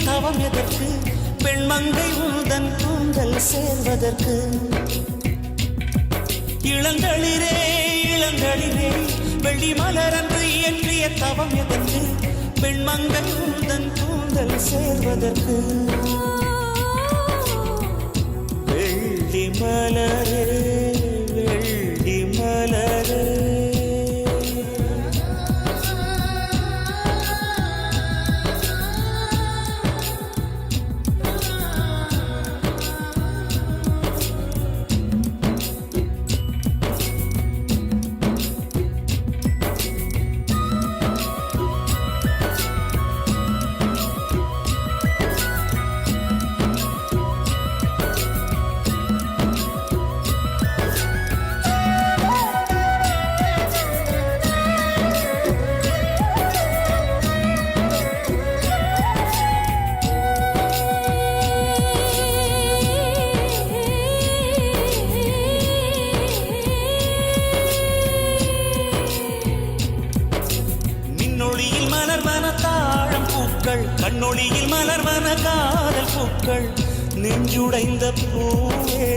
தவம் எதற்கு பெண்மங்கை உந்தன் கூந்தல் சேர்வதற்கு இளங்களிரே இளங்களிரே வெள்ளி மலரன்று இயற்றிய தவம் எதற்கு பெண்மங்கை உந்தன் கூந்தல் சேர்வதற்கு வெள்ளி மலரே வெள்ளி மலரே கண்ணொளியில் மலர்வன காதல் பூக்கள் நெஞ்சுடைந்த பூவே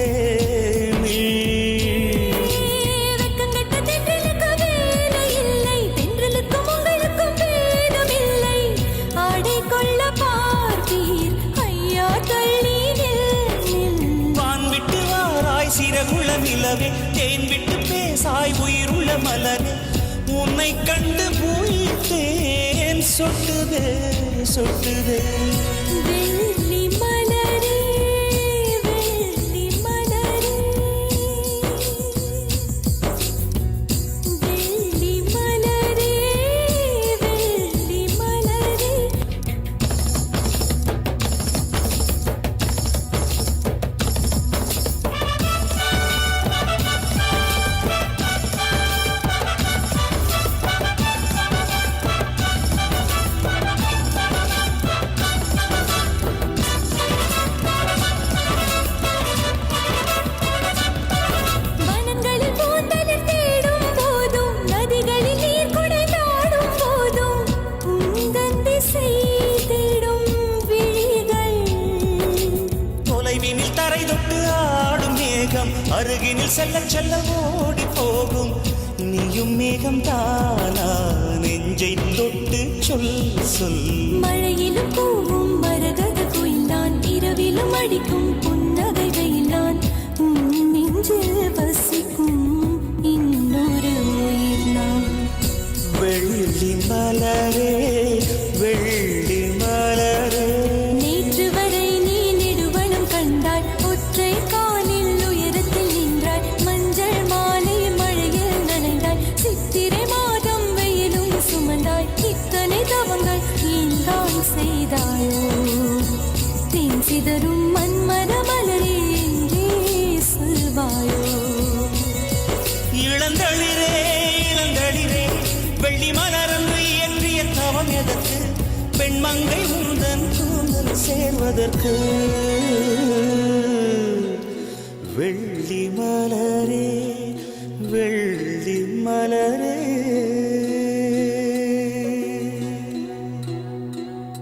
வான்விட்டு வாராய் சிறகுள்ள நிலவே தேன் விட்டு பேசாய் உயிருள்ள மலரே உன்னை கண்டு பூயிட்டேன் சொட்டுதே சொட்டுதே வெள்ளி மலரே வெள்ளி மலரே வெள்ளி மலரே வெள்ளி மலரே அருகினில் செல்ல செல்ல ஓடி போகும் நீயும் மேகம் தானா நெஞ்சை தொட்டு சொல் சொல் மழையிலும் பூவும் மரகத குயில்தான் இரவிலும் அடிக்கும் புன்னகை வெயில்தான் நெஞ்சில் வசிக்கும் இன்னொரு உயிர் நான் வெள்ளி மலரே வெள்ளி மலரே நேற்று வரை நீ நெடுவனம் கண்டாய் ஒற்றை காலில் உயரத்தில் நின்றாய் மஞ்சள் மாலை மழையில் நனைந்தாய் சித்திரை மாதம் வெயிலும் சுமந்தாய் இத்தனை தவங்கள் ஏன் தான் செய்தாயோ தேன் சிதறும் மன்மத மலரே என்றே சொல்வாயோ இளந்தளிரே இளந்தளிரே வெள்ளி மலரன்று இயற்றிய தவம் எதற்கு பெண்மங்கை உந்தன் கூந்தல் சேர்வதற்கு வெள்ளி மலரே வெள்ளி மலரே